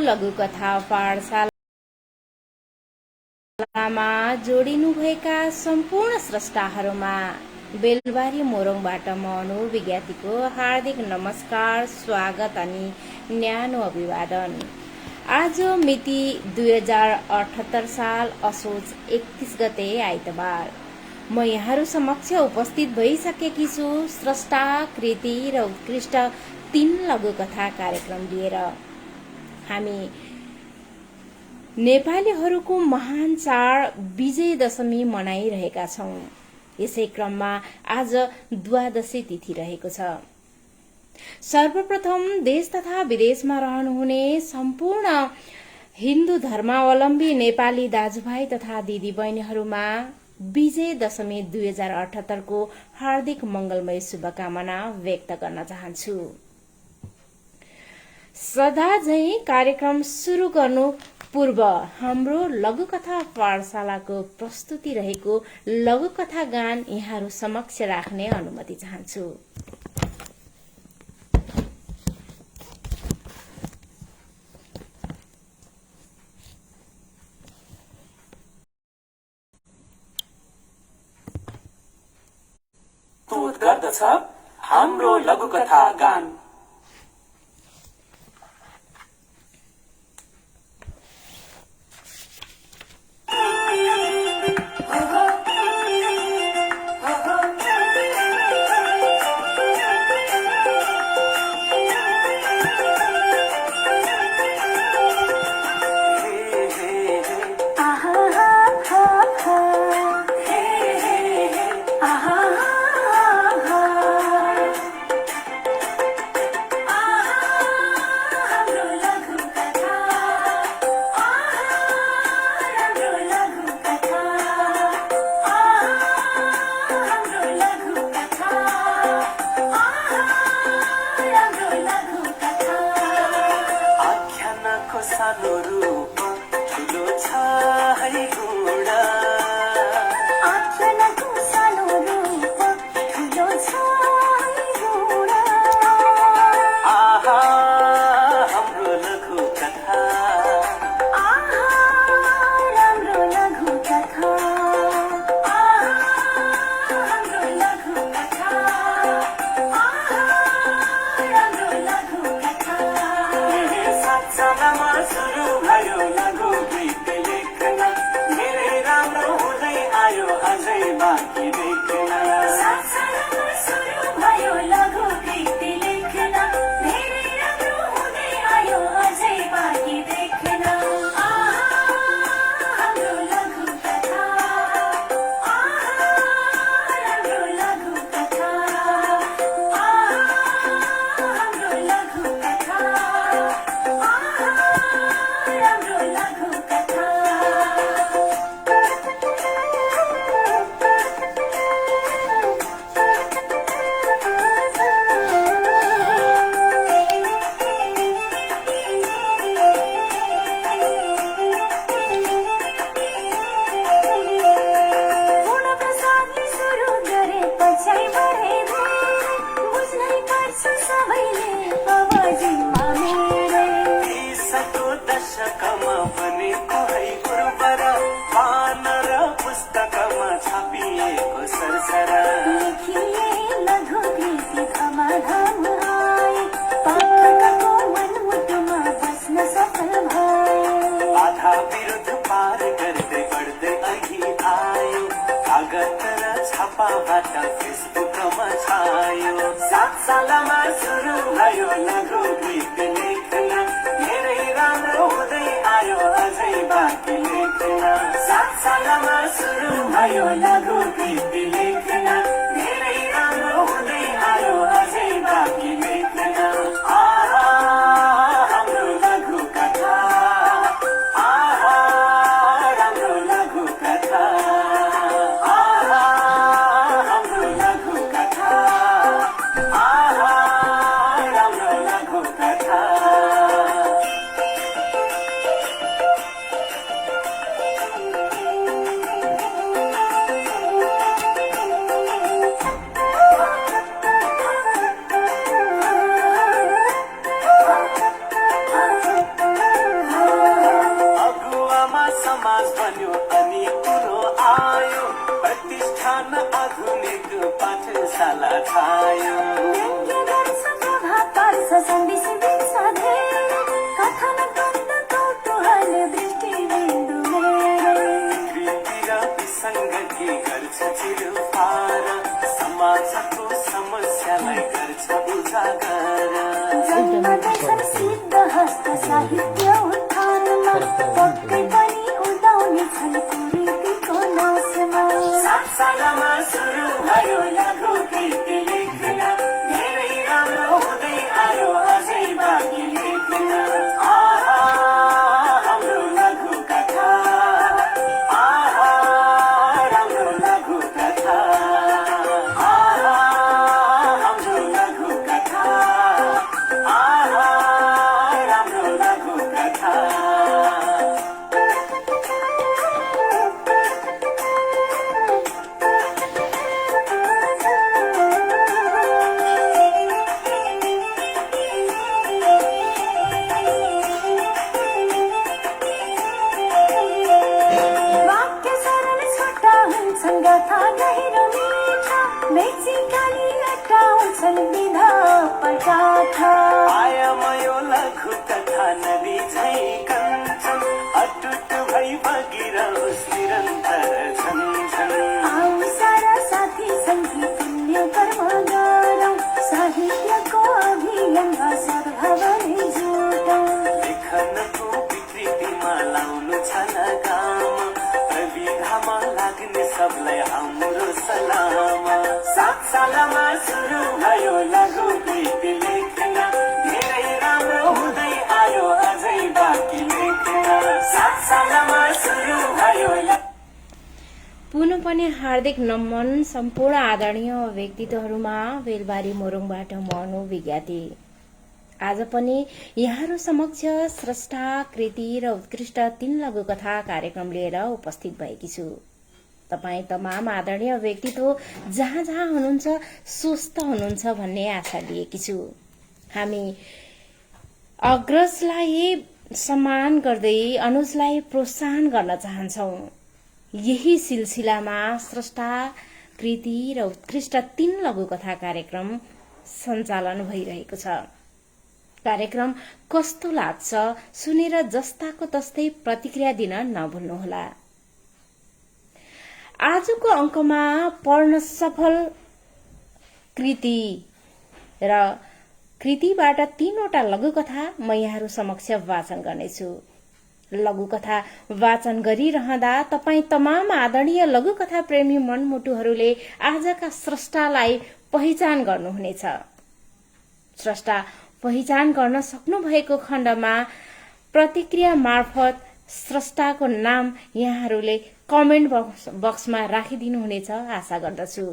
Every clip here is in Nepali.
लघुकथा पाठशालामा जोडिनुभएका सम्पूर्ण स्रष्टाहरूमा बेलबारी मोरङबाट म अनु विज्ञातीको हार्दिक नमस्कार, स्वागत अनि न्यानो अभिवादन। आज मिति 2078 साल असोज 31 गते आइतबार म यहाँहरू समक्ष उपस्थित भइसकेकी छु स्रष्टा, कृति र उत्कृष्ट 3 लघुकथा कार्यक्रम लिएर। हामी नेपालीहरूको महान चाड विजय दशमी मनाइरहेका छौं। यसै क्रममा आज द्वादशी तिथि रहेको छ। सर्वप्रथम देश तथा विदेशमा रहनुहुने सम्पूर्ण हिन्दू धर्मावलम्बी नेपाली दाजुभाइ तथा दिदीबहिनीहरूमा विजय दशमी 2078 को हार्दिक मंगलमय शुभकामना व्यक्त गर्न चाहन्छु। सदा झै कार्यक्रम शुरू गर्नु पूर्व हाम्रो लघुकथा पाठशालाको प्रस्तुति रहेको लघुकथा गान यहाँहरू समक्ष राख्ने अनुमति चाहन्छु। प्रस्तुत गर्दछ हाम्रो लघुकथा गान। विज्ञान आधुनिक पाठशाला छायो व्यङ्ग्य गर्छ प्रभात पार्छ सन्देश दिन्छ धेरै कथन गन्ध कौतूहल दृष्टिबिन्दु मेरो कृति र विसङ्गति गर्छ चिरफार समाजको समस्यालाई गर्छ उजागर जन्मदैछन् सिद्ध हस्त साहित्य उत्थानमा पक्कै पनि उदाउने छन् कुरीतिको नाशमा 7 सालमा सुरु भयो लघु कृति लेख्न धेरै राम्रो हुँदै आयो अझै बाँकी लेख्न आहा हाम्रो लघु कथा आहा राम्रो लघु कथा आहा हाम्रो लघु कथा आहा राम्रो लघु कथा वाक्य सरल छोटा हुन्छन् गाथा गहिरो मिठा मेक्सिकाली अट्टा हुन्छन् विधा पटाखा आयामयो लघु कथा नदी झै कञ्चन अटुट भई बगिरहोस् निरन्तर झन्झन आऊ सारा साथी सङ्गी पुण्य कर्म गरौँ साहित्यको अभियानमा सद्भावले जुटौँ लेखनको विकृतिमा लाउनु छ लगाम प्रविधामा लाग्ने सबलाई हाम्रो सलाम 7 सालमा सुरु भयो लघु कृति लेख्न धेरै राम्रो हुँदै आयो अझै बाँकी लेख्न 7 सालमा सुरु भयो पुनः पनि हार्दिक नमन सम्पूर्ण आदरणीय व्यक्तित्वहरूमा बेलबारी मोरङबाट म अनु विज्ञाती आज पनि यहाँहरू समक्ष स्रष्टा कृति र उत्कृष्ट 3 लघुकथा कार्यक्रम लिएर उपस्थित भएकी छु। तपाईँ तमाम आदरणीय व्यक्तित्व जहाँ जहाँ हुनुहुन्छ स्वस्थ हुनुहुन्छ भन्ने आशा लिएकी छु। हामी अग्रजलाई सम्मान गर्दै अनुजलाई प्रोत्साहन गर्न चाहन्छौं। यही सिलसिलामा स्रष्टा कृति र उत्कृष्ट 3 लघुकथा कार्यक्रम सञ्चालन भइरहेको छ। कार्यक्रम कस्तो लाग्छ सुनेर जस्ताको तस्तै प्रतिक्रिया दिन नभुल्नुहोला। आजको अंकमा पढ्न सफल कृति र कृतिबाट 3वटा लघुकथा म यहाँहरू समक्ष वाचन गर्नेछु। लघुकथा वाचन गरिरहँदा तपाईँ तमाम आदरणीय लघुकथा प्रेमी मनमुटुहरूले आजका स्रष्टालाई पहिचान गर्नुहुनेछ। स्रष्टा पहिचान गर्न सक्नु भएको खण्डमा प्रतिक्रिया मार्फत स्रष्टाको नाम यहाँहरूले कमेन्ट बक्समा राखिदिनुहुनेछ आशा गर्दछु।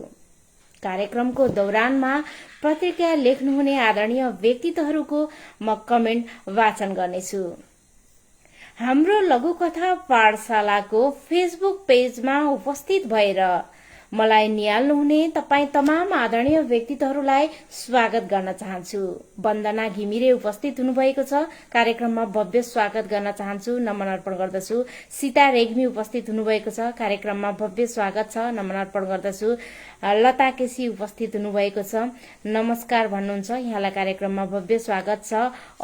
कार्यक्रमको दौरानमा प्रतिक्रिया लेख्नुहुने आदरणीय व्यक्तित्वहरूको म कमेन्ट वाचन गर्नेछु। हाम्रो लघुकथा पाठशालाको फेसबुक पेजमा उपस्थित भएर मलाई निहाल्नुहुने तपाईँ तमाम आदरणीय व्यक्तित्वहरूलाई स्वागत गर्न चाहन्छु। वन्दना घिमिरे उपस्थित हुनुभएको छ, कार्यक्रममा भव्य स्वागत गर्न चाहन्छु, नमन अर्पण गर्दछु। सीता रेग्मी उपस्थित हुनुभएको छ, कार्यक्रममा भव्य स्वागत छ, नमन अर्पण गर्दछु। लता केसी उपस्थित हुनुभएको छ, नमस्कार भन्नुहुन्छ, यहाँलाई कार्यक्रममा भव्य स्वागत छ।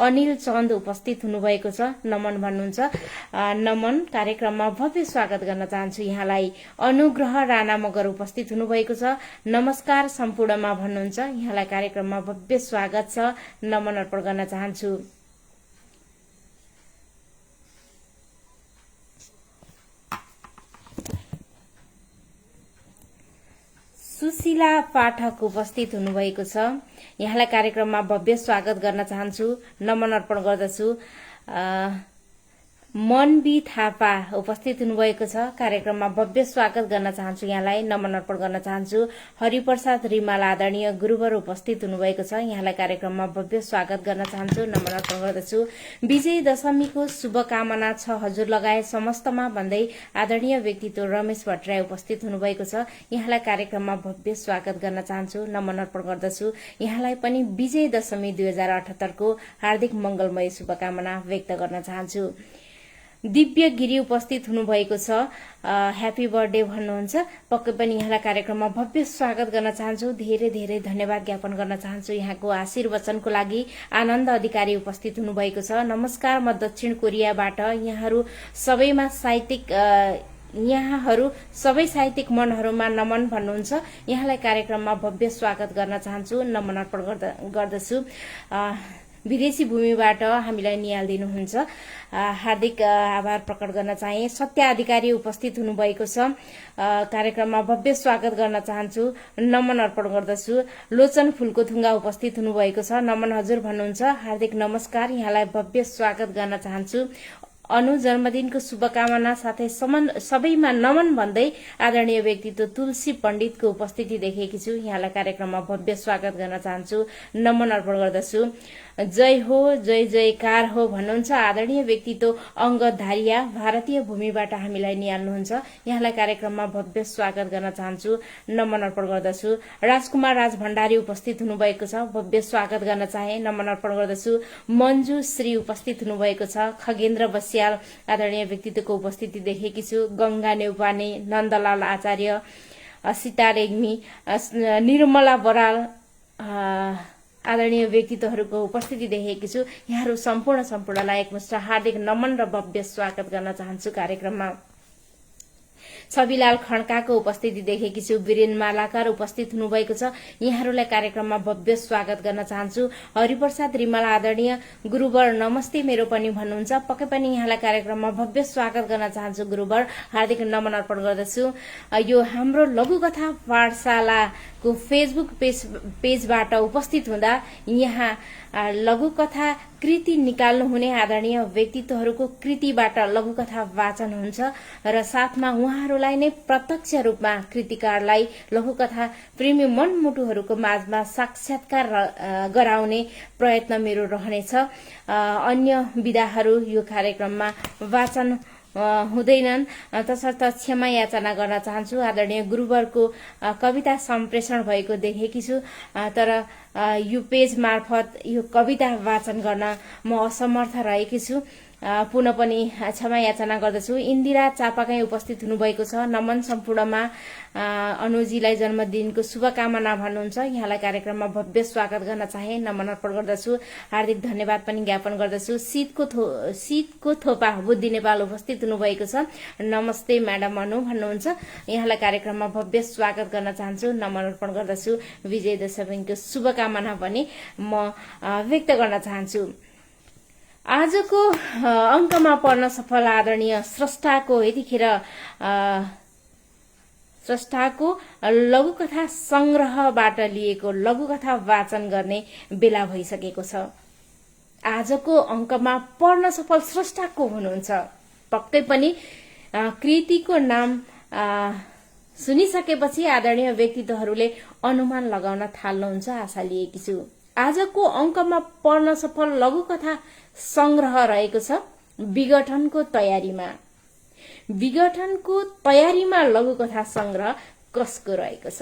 अनिल चन्द उपस्थित हुनुभएको छ, नमन भन्नुहुन्छ, नमन कार्यक्रममा भव्य स्वागत गर्न चाहन्छु, यहाँलाई। अनुग्रह राणा मगर उपस्थित हुनुभएको छ, नमस्कार सम्पूर्णमा भन्नुहुन्छ, यहाँलाई कार्यक्रममा भव्य स्वागत छ, नमन अर्पण गर्न चाहन्छु। सुशीला पाठक उपस्थित हुनुभएको छ, यहाँलाई कार्यक्रममा भव्य स्वागत गर्न चाहन्छु, नमन अर्पण गर्दछु। मनबी थापा उपस्थित हुनुभएको छ, कार्यक्रममा भव्य स्वागत गर्न चाहन्छु, यहाँलाई नमन अर्पण गर्न चाहन्छु। हरिप्रसाद रिमाल आदरणीय गुरुवर उपस्थित हुनुभएको छ, यहाँलाई कार्यक्रममा भव्य स्वागत गर्न चाहन्छु, नमन अर्पण गर्दछु। विजय दशमीको शुभकामना छ हजुर लगायत समस्तमा भन्दै आदरणीय व्यक्तित्व रमेश भट्टराई उपस्थित हुनुभएको छ, यहाँलाई कार्यक्रममा भव्य स्वागत गर्न चाहन्छु, नमन अर्पण गर्दछु। यहाँलाई पनि विजय दशमी 2078 को हार्दिक मंगलमय शुभकामना व्यक्त गर्न चाहन्छु। दिव्य गिरी उपस्थित हुनुभएको छ। ह्यापी बर्थडे भन्नुहुन्छ। पक्कै पनि यहाँलाई कार्यक्रममा भव्य स्वागत गर्न चाहन्छु। धेरै धेरै धन्यवाद ज्ञापन गर्न चाहन्छु यहाँको आशीर्वचनको लागि। आनन्द अधिकारी उपस्थित हुनुभएको छ। नमस्कार, म दक्षिण कोरियाबाट। यहाँहरू सबै साहित्यिक मनहरूमा नमन भन्नुहुन्छ। यहाँलाई कार्यक्रममा भव्य स्वागत गर्न चाहन्छु, नमन अर्पण गर्दछु। विदेशी भूमिबाट हामीलाई निहाल्दिनुहुन्छ। हार्दिक आभार प्रकट गर्न चाहे। सत्य अधिकारी उपस्थित हुनुभएको छ। कार्यक्रममा भव्य स्वागत गर्न चाहन्छु, नमन अर्पण गर्दछु। लोचन फुलकोथुङ्गा उपस्थित हुनुभएको छ। नमन हजुर भन्नुहुन्छ। हार्दिक नमस्कार, यहाँलाई भव्य स्वागत गर्न चाहन्छु। अनु जन्मदिनको शुभकामना साथै सबैमा नमन भन्दै आदरणीय व्यक्तित्व तुलसी पण्डितको उपस्थिति देखेकी छु। यहाँलाई कार्यक्रममा भव्य स्वागत गर्न चाहन्छु, नमन अर्पण गर्दछु। जय हो, जय जयकार हो भन्नुहुन्छ। आदरणीय व्यक्तित्व अङ्गद धारिया भारतीय भूमिबाट हामीलाई निहाल्नुहुन्छ। यहाँलाई कार्यक्रममा भव्य स्वागत गर्न चाहन्छु, नमन अर्पण गर्दछु। राजकुमार राज भण्डारी उपस्थित हुनुभएको छ। भव्य स्वागत गर्न चाहे, नमन अर्पण गर्दछु। मन्जु श्री उपस्थित हुनुभएको छ। खगेन्द्र बस्याल आदरणीय व्यक्तित्वको उपस्थिति देखेकी छु। गंगा नेउपाने, नन्दलाल आचार्य, सीता रेग्मी, निर्मला बराल आदरणीय व्यक्तित्वहरूको उपस्थिति देखेकी छु। यहाँहरू सम्पूर्णलाई एकमुष्ट हार्दिक नमन र भव्य स्वागत गर्न चाहन्छु कार्यक्रममा। छविलाल खड्काको उपस्थिति देखेकी छु। वीरेन मालाकार उपस्थित हुनुभएको छ। यहाँहरूलाई कार्यक्रममा भव्य स्वागत गर्न चाहन्छु। हरिप्रसाद रिमल आदरणीय गुरुवर नमस्ते मेरो पनि भन्नुहुन्छ। पक्कै पनि यहाँलाई कार्यक्रममा भव्य स्वागत गर्न चाहन्छु गुरुवर, हार्दिक नमन अर्पण गर्दछु। यो हाम्रो लघुकथा पाठशालाको फेसबुक पेजबाट उपस्थित हुँदा यहाँ लघुकथा कृति निकाल्नुहुने आदरणीय व्यक्तित्वहरूको कृतिबाट लघुकथा वाचन हुन्छ र साथमा उहाँहरूलाई नै प्रत्यक्ष रूपमा कृतिकारलाई लघुकथा प्रेमी मनमुटुहरूको माझमा साक्षात्कार गराउने प्रयत्न मेरो रहनेछ। अन्य विधाहरू यो कार्यक्रममा वाचन हुँदैनन्, तसर्थ क्षमा याचना गर्न चाहन्छु। आदरणीय गुरुवरको कविता सम्प्रेषण भएको देखेकी छु, तर यो पेज मार्फत यो कविता वाचन गर्न म असमर्थ रहेकी छु। पुनः पनि क्षमा याचना गर्दछु। इन्दिरा चापाकै उपस्थित हुनुभएको छ। नमन सम्पूर्णमा अनुजीलाई जन्मदिनको शुभकामना भन्नुहुन्छ। यहाँलाई कार्यक्रममा भव्य स्वागत गर्न चाहे, नमन अर्पण गर्दछु। हार्दिक धन्यवाद पनि ज्ञापन गर्दछु। शीतको थोपा बुद्धि नेपाल उपस्थित हुनुभएको छ। नमस्ते म्याडम अनु भन्नुहुन्छ। यहाँलाई कार्यक्रममा भव्य स्वागत गर्न चाहन्छु, नमन अर्पण गर्दछु। विजय दशमीको शुभकामना पनि म व्यक्त गर्न चाहन्छु। आजको अङ्कमा पढ्न सफल आदरणीय स्रष्टाको यतिखेर स्रष्टाको लघुकथा संग्रहबाट लिएको लघुकथा वाचन गर्ने बेला भइसकेको छ। आजको अङ्कमा पढ्न सफल स्रष्टाको हुनुहुन्छ। पक्कै पनि कृतिको नाम सुनिसकेपछि आदरणीय व्यक्तित्वहरूले अनुमान लगाउन थाल्नुहुन्छ आशा लिएकी छु। आजको अङ्कमा पढ्न सफल लघुकथा संग्रह रहेको छ विघटनको तयारीमा। विघटनको तयारीमा लघुकथा संग्रह कसको रहेको छ?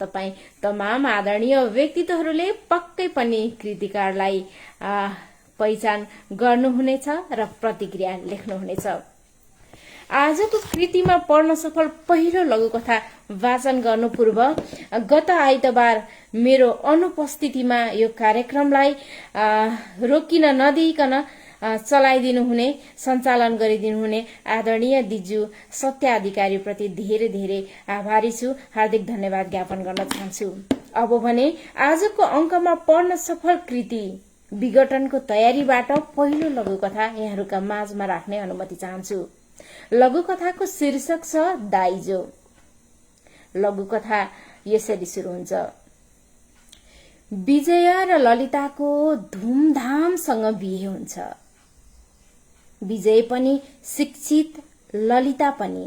तपाई तमाम आदरणीय व्यक्तित्वहरूले पक्कै पनि कृतिकारलाई पहिचान गर्नुहुनेछ र प्रतिक्रिया लेख्नुहुनेछ। आजको कृतिमा पढ्न सफल पहिलो लघुकथा वाचन गर्नु पूर्व गत आइतबार मेरो अनुपस्थितिमा यो कार्यक्रमलाई रोकिन नदिइकन चलाइदिनुहुने, सञ्चालन गरिदिनुहुने आदरणीय दिजु सत्य अधिकारी प्रति धेरै धेरै आभारी छु। हार्दिक धन्यवाद ज्ञापन गर्न चाहन्छु। अब भने आजको अङ्कमा पढ्न सफल कृति विघटनको तयारीबाट पहिलो लघुकथा यहाँहरूका माझमा राख्ने अनुमति चाहन्छु। लघुकथाको शीर्षक छ दाइजो। लघुकथा यसरी सुरु हुन्छ। विजय र ललिताको धुमधामसँग बिहे हुन्छ। विजय पनि शिक्षित, ललिता पनि।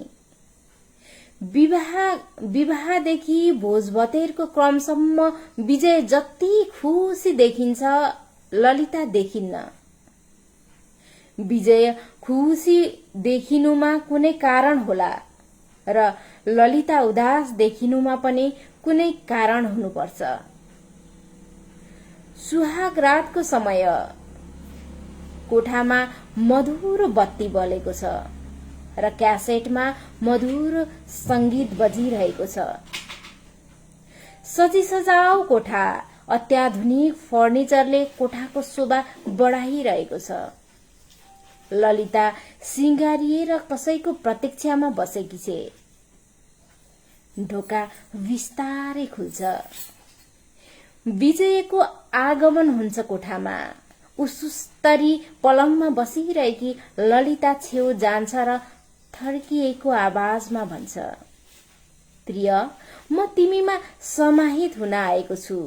विवाहदेखि भोजभतेरको क्रमसम्म विजय जति खुसी देखिन्छ ललिता देखिन्न। विजय खुसी देखिनुमा कुनै कारण होला र ललिता उदास देखिनुमा पनि कुनै कारण हुनुपर्छ। सुहाग रातको समय कोठामा मधुरो बत्ती बलेको छ र क्यासेटमा मधुरो संगीत बजिरहेको छ। सजी सजाऊ कोठा, अत्याधुनिक फर्निचरले कोठाको शोभा बढाइरहेको छ। ललिता सिंगारिएर कसैको प्रतीक्षामा बसेकी छे। ढोका बिस्तारै खुल्छ। विजयको आगमन हुन्छ कोठामा। उसुस्तरी पलङमा बसिरहेकी ललिता छेउ जान्छ र थर्किएको आवाजमा भन्छ, प्रिय, म तिमीमा समाहित हुन आएको छु।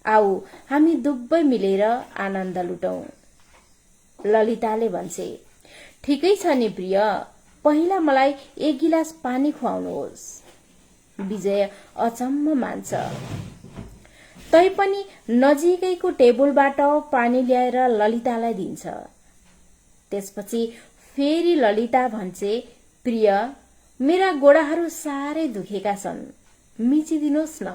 आऊ हामी दुवै मिलेर आनन्द लुटौं। ललिताले भन्छे, ठिकै छ नि प्रिय, पहिला मलाई एक गिलास पानी खुवाउनुहोस्। विजय अचम्म मान्छ। तैपनि नजिकैको टेबलबाट पानी ल्याएर ललितालाई दिन्छ। त्यसपछि फेरि ललिता भन्छे, प्रिय, मेरा गोडाहरू साह्रै दुखेका छन्, मिचिदिनुहोस् न।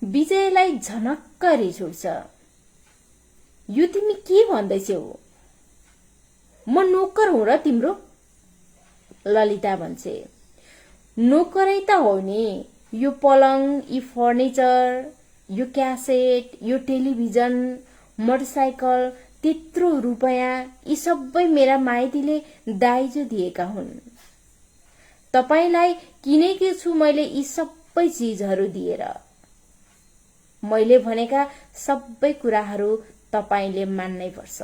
विजयलाई झनक्क रिस उठ्छ। यो तिमी के भन्दैछौ? म नोकर हुँ र तिम्रो? ललिता भन्छे, नोकरै त हो नि। यो पलङ, यी फर्निचर, यो क्यासेट, यो टेलिभिजन, मोटरसाइकल, त्यत्रो रुपैयाँ, यी सबै मेरा माइतीले दाइजो दिएका हुन्। तपाईलाई किनेकी छु मैले यी सबै चिजहरू दिएर। मैले भनेका सबै कुराहरू तपाईले मान्नै पर्छ।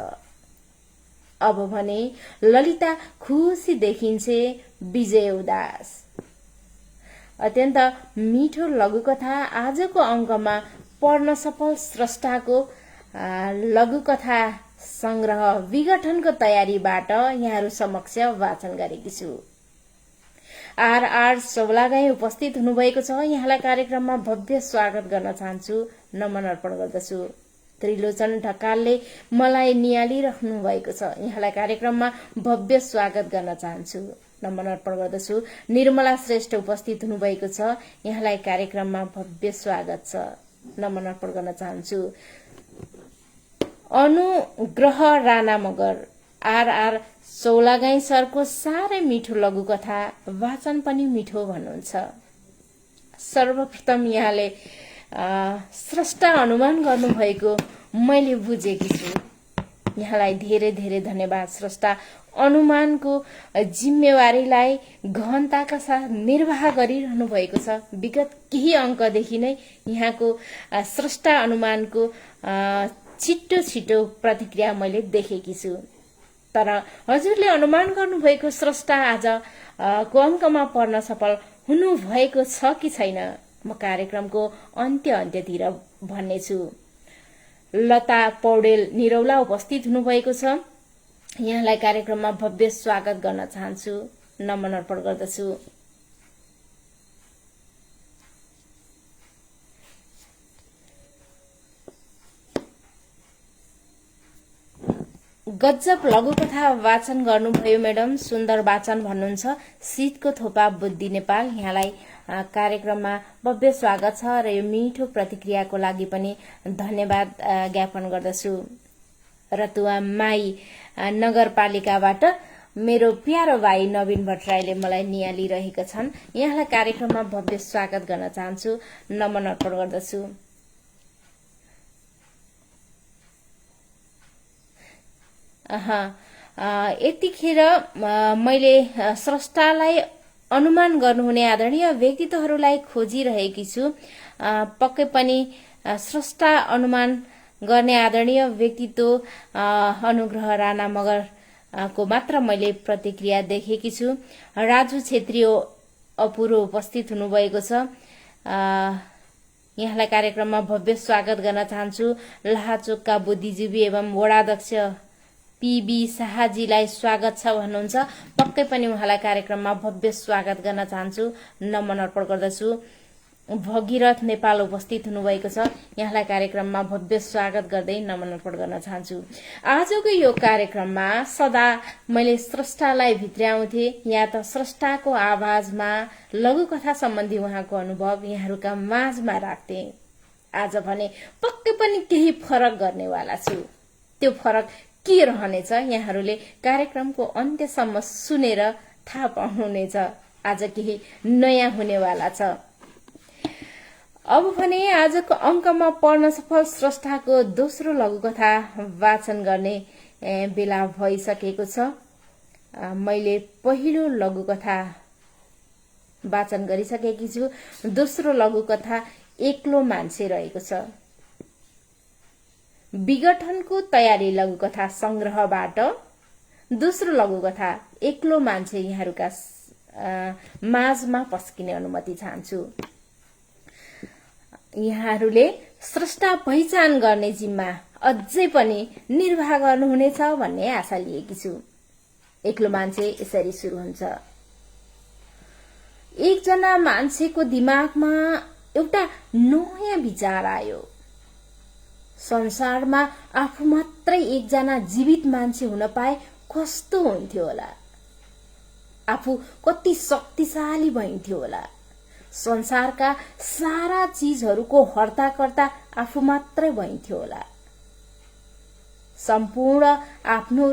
अब भने ललिता खुसी देखिन्छे, विजय उदास। अत्यन्त मिठो लघुकथा आजको अङ्कमा पढ्न सफल स्रष्टाको लघुकथा संग्रह विघटनको तयारीबाट यहाँहरू समक्ष वाचन गरेकी छु। आर सौलागाई उपस्थित हुनुभएको छ। यहाँलाई कार्यक्रममा भव्य स्वागत गर्न चाहन्छु, नमन अर्पण गर्दछु। त्रिलोचन ढकालले मलाई नियालिराख्नु भएको छ। यहाँलाई कार्यक्रममा भव्य स्वागत गर्न चाहन्छु, नमन अर्पण गर्दछु। निर्मला श्रेष्ठ उपस्थित हुनुभएको छ। यहाँलाई कार्यक्रममा भव्य स्वागत छ, नमन अर्पण गर्न चाहन्छु। अनुग्रह राणा मगर, आर सौलागाई सरको साह्रै मिठो लघुकथा, वाचन पनि मिठो भन्नुहुन्छ। सर्वप्रथम यहाँले स्रष्टा अनुमान गर्नुभएको मैले बुझेकी छु। यहाँलाई धेरै धेरै धन्यवाद। स्रष्टा अनुमानको जिम्मेवारीलाई गहनताका साथ निर्वाह गरिरहनु भएको छ। विगत केही अङ्कदेखि नै यहाँको स्रष्टा अनुमानको छिटो छिटो प्रतिक्रिया मैले देखेकी छु। तर हजुरले अनुमान गर्नुभएको स्रष्टा आज को अङ्कमा पर्न सफल हुनु भएको छ कि छैन, म कार्यक्रमको अन्त्यतिर भन्नेछु। लता पौडेल निरौला उपस्थित हुनुभएको छ। यहाँलाई कार्यक्रममा भव्य स्वागत गर्न चाहन्छु, नमन अर्पण गर्दछु। गजब लघुकथा वाचन गर्नुभयो म्याडम, सुन्दर वाचन भन्नुहुन्छ। शीतको थोपा बुद्धि नेपाल, यहाँलाई कार्यक्रममा भव्य स्वागत छ र यो मिठो प्रतिक्रियाको लागि पनि धन्यवाद ज्ञापन गर्दछु। रतुवा माई नगरपालिकाबाट मेरो प्यारो भाइ नवीन भट्टराईले मलाई नियालिरहेका छन्। यहाँलाई कार्यक्रममा भव्य स्वागत गर्न चाहन्छु, नमन अर्पण गर्दछु। यतिखेर मैले स्रष्टालाई अनुमान गर्नुहुने आदरणीय व्यक्तित्वहरूलाई खोजिरहेकी छु। पक्कै पनि स्रष्टा अनुमान गर्ने आदरणीय व्यक्तित्व अनुग्रह राणा मगर को मात्र मैले प्रतिक्रिया देखेकी छु। राजु छेत्री अपुरो उपस्थित हुनुभएको छ। यहाँलाई कार्यक्रममा भव्य स्वागत गर्न चाहन्छु। लाहाचोकका बुद्धिजीवी एवं वडाध्यक्ष पीबी शाहजीलाई स्वागत छ भन्नुहुन्छ। पक्कै पनि उहाँलाई कार्यक्रममा भव्य स्वागत गर्न चाहन्छु, नमन अर्पण गर्दछु। भगीरथ नेपाल उपस्थित हुनुभएको छ। यहाँलाई कार्यक्रममा भव्य स्वागत गर्दै नमन अर्पण गर्न चाहन्छु। आजको यो कार्यक्रममा सदा मैले स्रष्टालाई भित्र्याउँथे या त स्रष्टाको आवाजमा लघुकथा सम्बन्धी उहाँको अनुभव यहाँहरूका माझमा राख्थे। आज भने पक्कै पनि केही फरक गर्नेवाला छु। त्यो फरक के रहनेछ यहाँहरूले कार्यक्रमको अन्त्यसम्म सुनेर थाहा पाउनुहुनेछ। आज केही नयाँ हुनेवाला छ। अब भने आजको अंकमा पढ्न सफल स्रष्टाको दोस्रो लघुकथा वाचन गर्ने बेला भइसकेको छ। मैले पहिलो लघुकथा वाचन गरिसकेकी छु। दोस्रो लघुकथा एक्लो मान्छे रहेको छ। विघटनको तयारी लघुकथा संग्रहबाट दोस्रो लघुकथा एक्लो मान्छे यहाँहरूका माझमा पस्किने अनुमति चाहन्छु। यहाँहरूले स्रष्टा पहिचान गर्ने जिम्मा अझै पनि निर्वाह गर्नुहुनेछ भन्ने आशा लिएकी छु। एक्लो मान्छे यसरी सुरु हुन्छ। एकजना मान्छेको दिमागमा एउटा नयाँ विचार आयो। संसारमा आफू मात्रै एकजना जीवित मान्छे हुन पाए कस्तो हुन्थ्यो होला। आफू कति शक्तिशाली भइन्थ्यो होला। संसारका सारा चीजहरूको हर्ताकर्ता आफू मात्रै भइन्थ्यो होला। सम्पूर्ण आफ्नो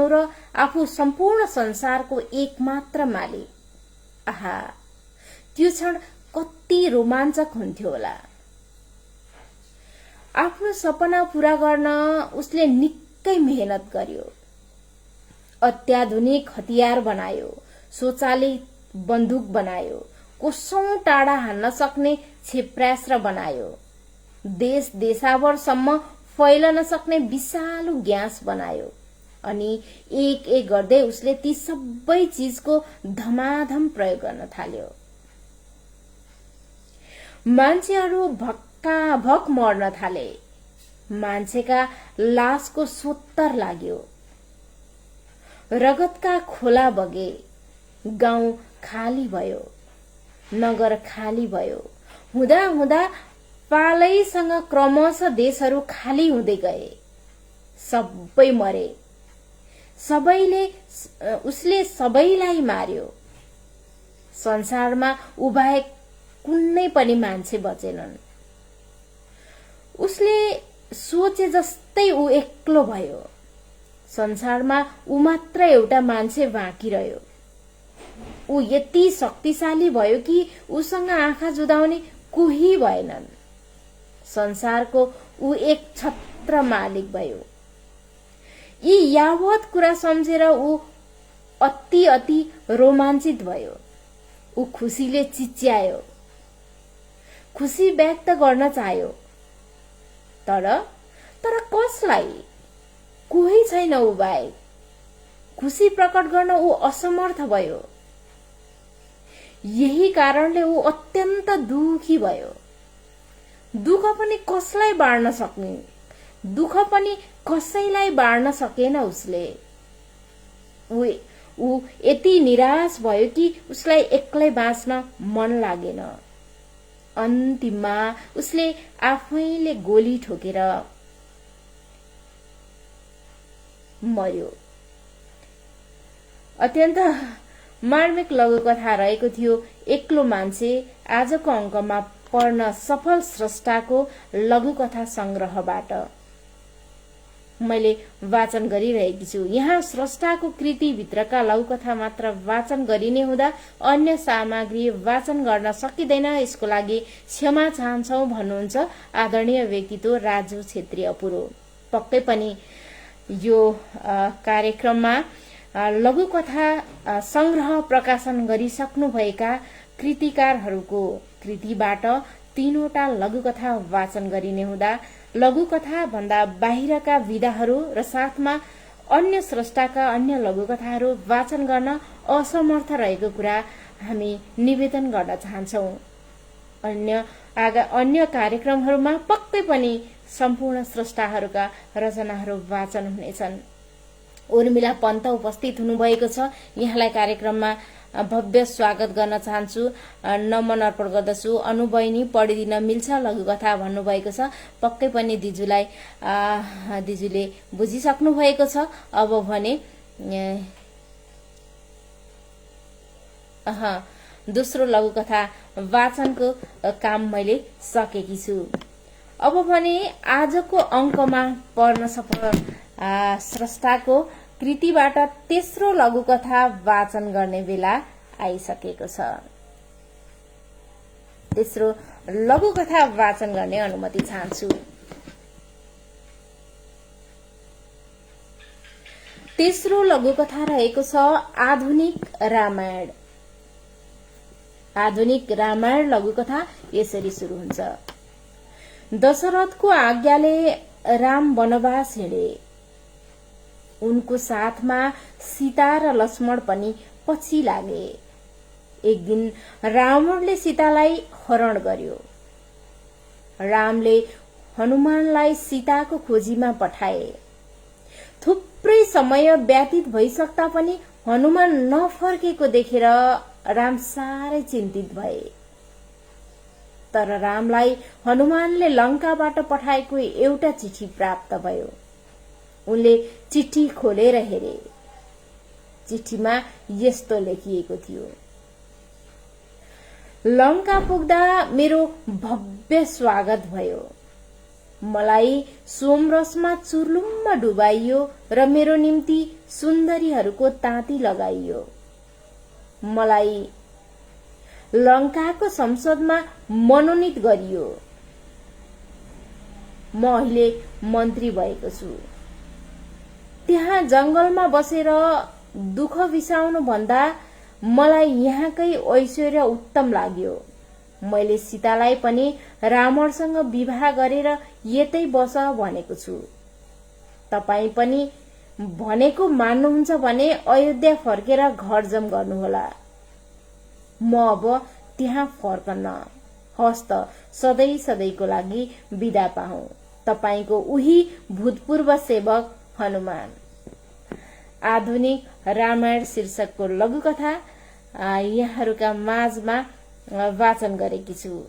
र आफू सम्पूर्ण संसारको एकमात्र मालिक। आहा, त्यो क्षण कति रोमाञ्चक हुन्थ्यो होला। आफ्नो सपना पूरा गर्न उसले निकै मेहनत गर्यो। अत्याधुनिक हतियार बनायो, स्वचालित बन्दुक बनायो, कोसौं टाढा हान्न सक्ने क्षेप्रास्त्र बनायो, देश देशावरसम्म फैलन सक्ने विशालु ग्यास बनायो। अनि एक एक गर्दै उसले ती सबै चीजको धमाधम प्रयोग गर्न थाल्यो। मान्छेहरू भक्काभक मर्न थाले। मान्छेका लासको सोत्तर लाग्यो। रगतका खोला बगे। गाउँ खाली भयो। नगर खाली भयो। हुँदा हुँदा पालैसँग क्रमशः देशहरू खाली हुँदै गए। सबै मरे। उसले सबैलाई मार्यो। संसारमा उबाहेक कुनै पनि मान्छे बचेनन्। उसले सोचे जस्तै ऊ एक्लो भयो। संसारमा ऊ मात्र एउटा मान्छे बाँकी रह्यो। ऊ यति शक्तिशाली भयो कि उसँग आँखा जुदाउने कोही भएनन्। संसारको ऊ एक छत्र मालिक भयो। यी यावत कुरा सम्झेर ऊ अति रोमाञ्चित भयो। ऊ खुसीले चिच्यायो। खुसी व्यक्त गर्न चाह्यो। तर कसलाई? कोही छैन ऊ बाहेक। खुसी प्रकट गर्न ऊ असमर्थ भयो। यही कारणले ऊ अत्यन्त दुखी भयो। दुःख पनि कसलाई बाँड्न सक्ने? दुःख पनि कसैलाई बाँड्न सकेन उसले। ऊ यति निराश भयो कि उसलाई एक्लै बाँच्न मन लागेन। अन्तिममा उसले आफैले गोली ठोकेर मर्यो। अत्यन्त मार्मिक लघुकथा रहेको थियो एक्लो मान्छे। आजको अंकमा पढ्न सफल स्रष्टाको लघुकथा संग्रहबाट मैले वाचन गरिरहेकी छु। यहाँ स्रष्टाको कृतिभित्रका लघुकथा मात्र वाचन गरिने हुँदा अन्य सामग्री वाचन गर्न सकिँदैन। यसको लागि क्षमा चाहन्छौ भन्नुहुन्छ आदरणीय व्यक्तित्व राजु छेत्री अपुरो। पक्कै पनि यो कार्यक्रममा लघुकथा संग्रह प्रकाशन गरिसक्नुभएका कृतिकारहरूको कृतिबाट 3वटा लघुकथा वाचन गरिने हुँदा लघुकथा भन्दा बाहिरका विधाहरू र साथमा अन्य स्रष्टाका अन्य लघुकथाहरू वाचन गर्न असमर्थ रहेको कुरा हामी निवेदन गर्न चाहन्छौं। अन्य कार्यक्रमहरूमा पक्कै पनि सम्पूर्ण स्रष्टाहरूका रचनाहरू वाचन हुनेछन्। उर्मिला पन्त उपस्थित हुनुभएको छ। यहाँलाई कार्यक्रममा भव्य स्वागत गर्न चाहन्छु, नमन अर्पण गर्दछु। अनुबहिनी पढिदिन मिल्छ लघुकथा भन्नुभएको छ। पक्कै पनि दिजुले बुझिसक्नु भएको छ। अब भने दोस्रो लघुकथा वाचनको काम मैले सकेकी छु। अब भने आजको अंकमा पढ्न सफल स्रष्टाको कृतिबाट तेस्रो लघुकथा वाचन गर्ने बेला आइसकेको छ। तेस्रो लघुकथा वाचन गर्ने अनुमति चाहन्छु। तेस्रो लघुकथा रहेको छ आधुनिक रामायण। आधुनिक रामायण लघुकथा यसरी शुरू हुन्छ। दशरथको आज्ञाले राम वनवास हिँडे। उनको साथमा सीता र लक्ष्मण पनि पछि लागे। एक दिन रावणले सीतालाई हरण गर्यो। रामले हनुमानलाई सीताको खोजीमा पठाए। थुप्रै समय व्यतीत भइसक्दा पनि हनुमान नफर्केको देखेर राम साह्रै चिन्तित भए। तर रामलाई हनुमानले लंकाबाट पठाएको एउटा चिठी प्राप्त भयो। उनले चिठी खोलेर हेरे। चिठीमा यस्तो लेखिएको थियो, लंका पुग्दा मेरो भव्य स्वागत भयो। मलाई सोमरसमा चुर्लुममा डुबाइयो र मेरो निम्ति सुन्दरीहरूको ताती लगाइयो। मलाई लंकाको संसदमा मनोनित गरियो। म अहिले मन्त्री भएको छु। त्यहाँ जंगलमा बसेर दुःख बिसाउनु भन्दा मलाई यहाँकै ऐश्वर्य उत्तम लाग्यो। मैले सीतालाई पनि रावणसँग विवाह गरेर यतै बस भनेको छु। तपाई पनि भनेको मान्नुहुन्छ भने अयोध्या फर्केर घर जम गर्नुहोला। म अब त्यहाँ फर्कन्न। हस्त सधैँ सधैँको लागि बिदा पाऊ। तपाईको उही भूतपूर्व सेवक हनुमान। आधुनिक रामायण शीर्षकको लघुकथा यहाँहरूका माझमा वाचन गरेकी छु।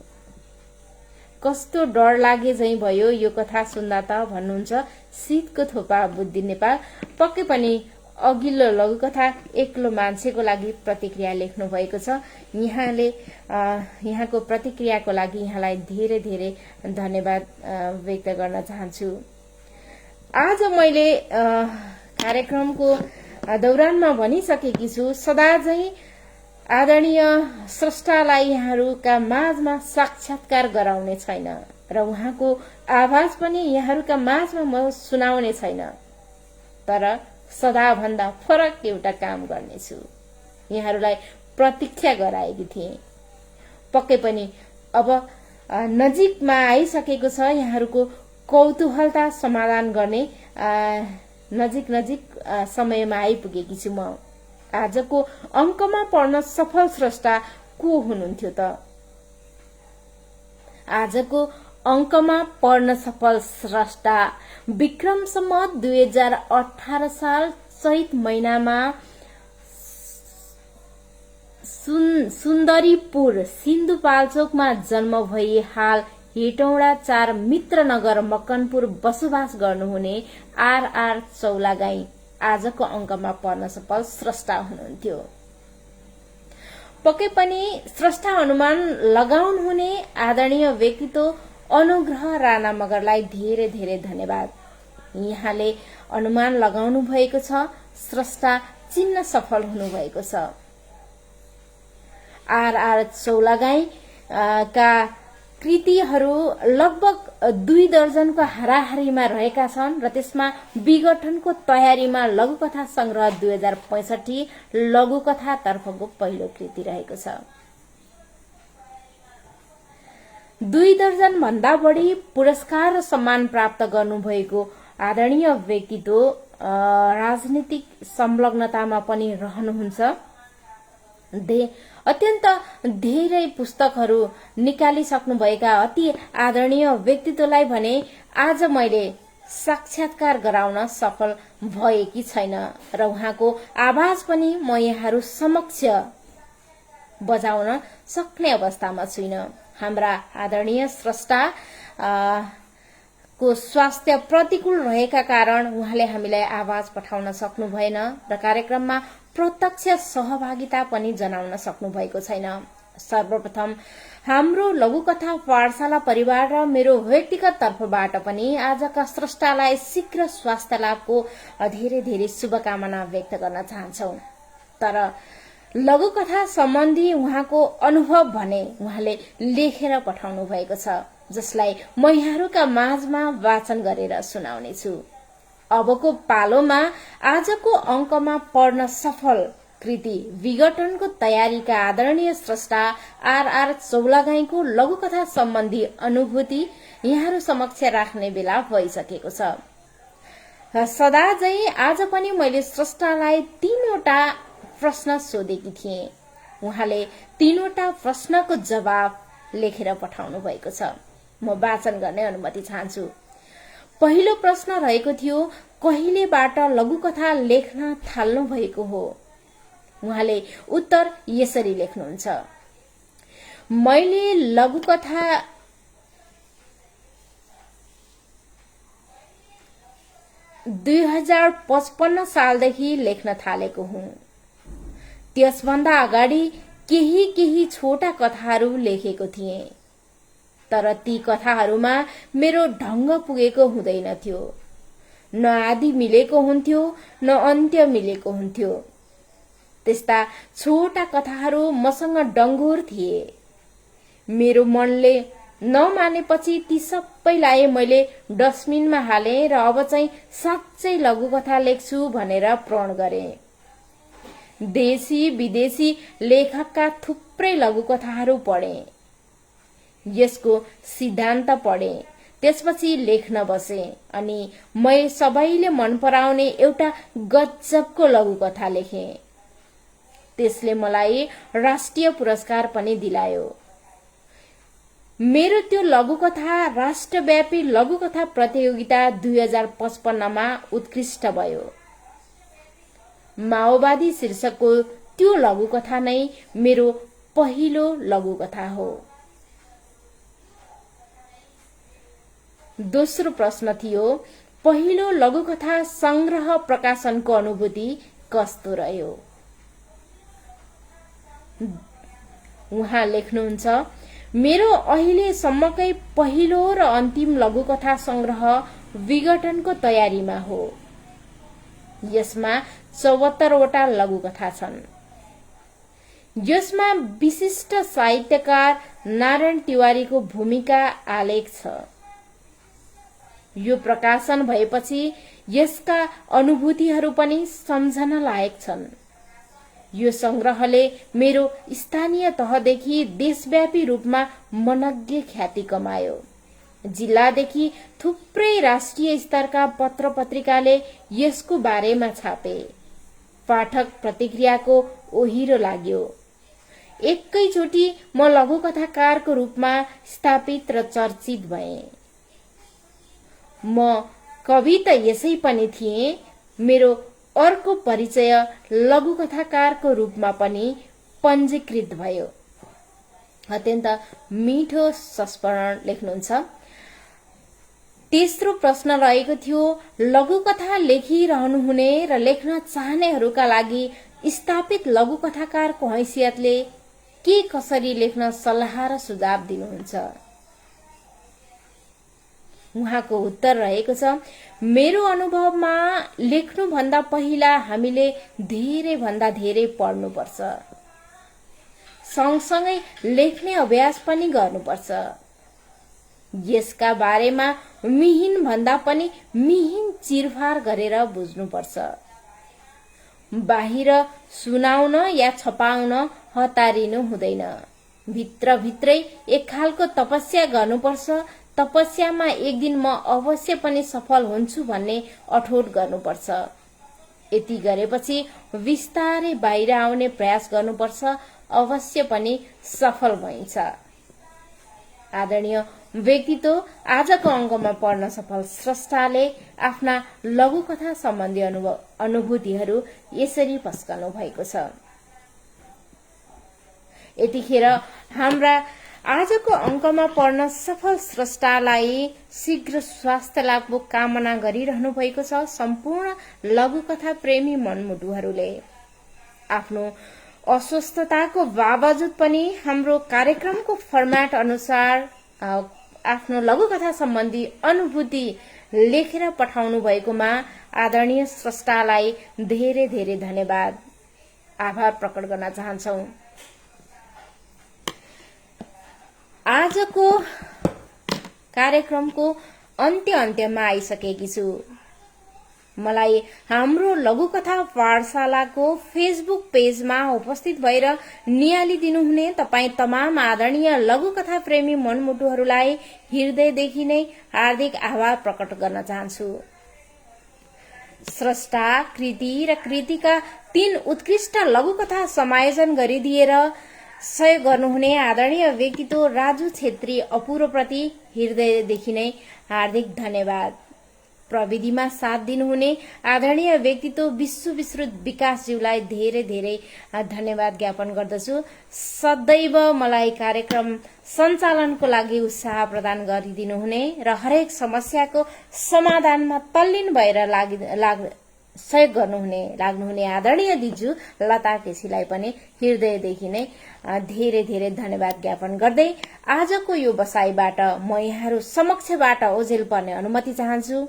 कस्तो डर लागे झै भयो यो कथा सुन्दा त भन्नुहुन्छ शीतको थोपा बुद्धि नेपाल। पक्कै पनि अघिल्लो लघुकथा एक्लो मान्छेको लागि प्रतिक्रिया लेख्नु भएको छ। यहाँले यहाँको प्रतिक्रियाको लागि यहाँलाई धेरै धेरै धन्यवाद व्यक्त गर्न चाहन्छु। आज मैले कार्यक्रमको दौरानमा भनिसकेकी छु, सदा चाहिँ आदरणीय स्रष्टालाई यहाँहरूका माझमा साक्षात्कार गराउने छैन र उहाँको आवाज पनि यहाँहरूका माझमा म सुनाउने छैन। तर सदा भन्दा फरक एउटा काम गर्नेछु। यहाँहरूलाई प्रतीक्षा गराएकी थिए। पक्कै पनि अब नजिकमा आइसकेको छ। यहाँहरूको कौतूहलता समाधान गर्ने नजिक समयमा आइपुगेकी छु म। आजको अंकमा पढ्न सफल स्रष्टा को हुनुहुन्थ्यो त? आजको अंकमा पढ्न सफल स्रष्टा विक्रम सम्वत 2018 साल चैत महिनामा सुन्दरीपुर सिन्धुपाल्चोकमा जन्म भई हाल हेटौडा 4 मित्रनगर मकनपुर बसोबास गर्नुहुने आर चौलागाई आजको अंकमा पढ्न सफल स्रष्टा हुनुहुन्थ्यो। पक्कै पनि स्रष्टा अनुमान लगाउनु हुने आदरणीय व्यक्तित्व अनुग्रह राणा मगरलाई धेरै धेरै धन्यवाद। यहाँले अनुमान लगाउनु भएको छ, स्रष्टा चिन्न सफल हुनु भएको छ। आर चौलागाई का कृतिहरू लगभग 2 दर्जनको हाराहारीमा रहेका छन् र त्यसमा विघटनको तयारीमा लघुकथा संग्रह 2065 लघुकथा तर्फको पहिलो कृति रहेको छ। 2 दर्जन भन्दा बढी पुरस्कार र सम्मान प्राप्त गर्नुभएको आदरणीय व्यक्तित्व राजनीतिक संलग्नतामा पनि रहनुहुन्छ। अत्यन्त धेरै पुस्तकहरू निकालिसक्नुभएका अति आदरणीय व्यक्तित्वलाई भने आज मैले साक्षात्कार गराउन सफल भएकी छैन र उहाँको आवाज पनि म यहाँहरू समक्ष बजाउन सक्ने अवस्थामा छैन। हाम्रा आदरणीय स्रष्टा को स्वास्थ्य प्रतिकूल रहेका कारण उहाँले हामीलाई आवाज पठाउन सक्नु भएन र कार्यक्रममा प्रत्यक्ष सहभागिता पनि जनाउन सक्नु भएको छैन सर्वप्रथम हाम्रो लघुकथा पाठशाला परिवार र मेरो व्यक्तिगत तर्फबाट पनि आजका स्रष्टालाई शीघ्र स्वास्थ्य लाभको धेरै धेरै शुभकामना व्यक्त गर्न चाहन्छौ। तर लघुकथा सम्बन्धी उहाँको अनुभव भने उहाँले लेखेर पठाउनु भएको छ, जसलाई म यहाँहरूका माझमा वाचन गरेर सुनाउनेछु। अबको पालोमा आजको अंकमा पढ्न सफल कृति विघटनको तयारीका आदरणीय स्रष्टा आर चौलागाईको लघुकथा सम्बन्धी अनुभूति यहाँहरू समक्ष राख्ने बेला भइसकेको छ। सदा झै आज पनि मैले स्रष्टालाई 3वटा प्रश्न सोधेकी थिएँ। उहाँले 3वटा प्रश्नको जवाब लेखेर पठाउनु भएको छ। म वाचन गर्ने अनुमति चाहन्छु। पहिलो प्रश्न रहेको थियो, कहिलेबाट लघुकथा लेख्न थाल्नु भएको हो? उहाँले उत्तर यसरी लेख्नुहुन्छ, मैले लघुकथा 2055 सालदेखि लेख्न थालेको हुँ। त्यसभन्दा अगाडि केही छोटा कथाहरू लेखेको थिएँ, तर ती कथाहरूमा मेरो ढंग पुगेको हुँदैन थियो। न आदि मिलेको हुन्थ्यो, न अन्त्य मिलेको हुन्थ्यो। त्यस्ता छोटा कथाहरू मसँग डङ्गुर थिए। मेरो मनले नमानेपछि ती सबैलाई मैले डस्टबिनमा हाले र अब चाहिँ साँच्चै लघुकथा लेख्छु भनेर प्रण गरे। देशी विदेशी लेखकका थुप्रै लघुकथाहरू पढे, यसको सिद्धान्त पढे, त्यसपछि लेख्न बसे अनि मैं सबैले मन पराउने एउटा गजबको लघुकथा लेखे। त्यसले मलाई राष्ट्रिय पुरस्कार पनि दिलायो। मेरो त्यो लघुकथा राष्ट्रव्यापी लघुकथा प्रतियोगिता 2055 मा उत्कृष्ट भयो। माओवादी शीर्षकको त्यो लघुकथा नै मेरो पहिलो लघुकथा हो। दोस्रो प्रश्न थियो, पहिलो लघुकथा संग्रह प्रकाशनको अनुभूति कस्तो रह्यो? उहाँ लेख्नुहुन्छ, मेरो अहिलेसम्मकै पहिलो र अन्तिम लघुकथा संग्रह विघटनको तयारीमा हो। यसमा 74 वटा लघुकथा छन्। यसमा विशिष्ट साहित्यकार नारायण तिवारीको भूमिका आलेख छ। यो प्रकाशन भएपछि यसका अनुभूतिहरू पनि सम्झन लायक छन्। यो संग्रहले मेरो स्थानीय तहदेखि देशव्यापी रूपमा मनज्ञ ख्याति कमायो। जिल्लादेखि थुप्रै राष्ट्रिय स्तरका पत्र पत्रिकाले यसको बारेमा छापे। पाठक प्रतिक्रियाको ओहिरो लाग्यो। एकैचोटि म लघुकथाकारको रूपमा स्थापित र चर्चित भएँ। म कवि त यसै पनि थिएँ, मेरो अर्को परिचय लघुकथाकारको रूपमा पनि पञ्जीकृत भयो। अत्यन्त मिठो संस्मरण लेख्नुहुन्छ। तेस्रो प्रश्न रहेको थियो, लघुकथा लेखिरहनुहुने र लेख्न चाहनेहरूका लागि स्थापित लघुकथाकारको हैसियतले के कसरी लेख्न सल्लाह र सुझाव दिनुहुन्छ? उहाँको उत्तर रहेको छ, मेरो अनुभवमा लेख्नुभन्दा पहिला हामीले धेरै भन्दा धेरै पढ्नुपर्छ। सँगसँगै लेख्ने अभ्यास पनि गर्नुपर्छ। यसका बारेमा मिहिन भन्दा पनि मिहिन चिरफार गरेर बुझ्नुपर्छ। बाहिर सुनाउन या छपाउन हतारिनु हुँदैन। भित्रभित्रै एक खालको तपस्या गर्नुपर्छ। तपस्यामा एक दिन म अवश्य पनि सफल हुन्छु भन्ने अठोट गर्नुपर्छ। यति गरेपछि विस्तारै बाहिर आउने प्रयास गर्नुपर्छ। अवश्य पनि सफल भइन्छ। आदरणीय व्यक्तित्व आजको अंकमा पढ्न सफल स्रष्टाले आफ्ना लघुकथा सम्बन्धी अनुभूतिहरू यसरी पस्कनु भएको छ। यतिखेर हाम्रा आजको अंकमा पढ्न सफल स्रष्टालाई शीघ्र स्वास्थ्य लाभको कामना गरिरहनु भएको छ। सम्पूर्ण लघुकथा प्रेमी मनमुटुहरूले आफ्नो अस्वस्थताको बावजुद पनि हाम्रो कार्यक्रमको फर्मेट अनुसार आफ्नो लघुकथा सम्बन्धी अनुभूति लेखेर पठाउनु भएकोमा आदरणीय स्रष्टालाई धेरै धेरै धन्यवाद आभार प्रकट गर्न चाहन्छौं। आजको कार्यक्रमको अन्त्यमा आइसकेकी छु। मलाई हाम्रो लघुकथा पाठशालाको फेसबुक पेजमा उपस्थित भएर नियाली दिनुहुने तपाईं तमाम आदरणीय लघुकथा प्रेमी मनमुटुहरूलाई हृदयदेखि नै हार्दिक आभार प्रकट गर्न चाहन्छु। स्रष्टा, कृति र कृतिका 3 उत्कृष्ट लघुकथा समायोजन गरिदिएर सहयोग गर्नुहुने आदरणीय व्यक्तित्व राजु छेत्री अपूर्वप्रति हृदयदेखि नै हार्दिक धन्यवाद। प्रविधिमा साथ दिनुहुने आदरणीय व्यक्तित्व विश्वविश्रुत विकासज्यूलाई धेरै धेरै धन्यवाद ज्ञापन गर्दछु। सदैव मलाई कार्यक्रम सञ्चालनको लागि उत्साह प्रदान गरिदिनुहुने र हरेक समस्याको समाधानमा तल्लीन भएर सहयोग लाग्नुहुने आदरणीय दिजु लता केसीलाई पनि हृदयदेखि नै धेरै धेरै धन्यवाद ज्ञापन गर्दै आजको यो बसाईबाट म यहाँहरू समक्षबाट ओझेल पर्ने अनुमति चाहन्छु।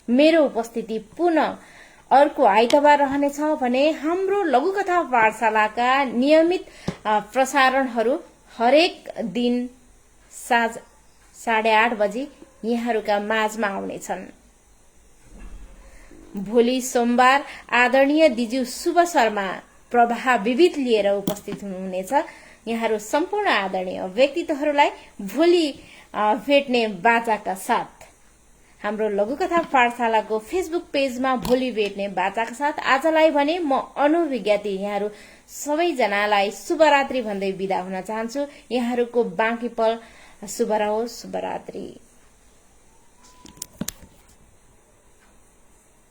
मेरो उपस्थिति पुनः अर्को आइतबार रहनेछ भने हाम्रो लघुकथा पाठशालाका नियमित प्रसारणहरू हरेक दिन साँझ 8:30 बजी यहाँहरूका माझमा आउनेछन्। भोलि सोमबार आदरणीय दिजु शुभ शर्मा प्रभा विविध लिएर उपस्थित हुनुहुनेछ। यहाँहरू सम्पूर्ण आदरणीय व्यक्तित्वहरूलाई भोलि भेट्ने बाचाका साथ हाम्रो लघुकथा पाठशालाको फेसबुक पेजमा भोलि भेट्ने बाचाका साथ आजलाई भने म अनु विज्ञाती यहाँहरू सबैजनालाई शुभरात्रि भन्दै बिदा हुन चाहन्छु। यहाँहरूको बाँकी पल शुभ रहोस्। शुभरात्रि।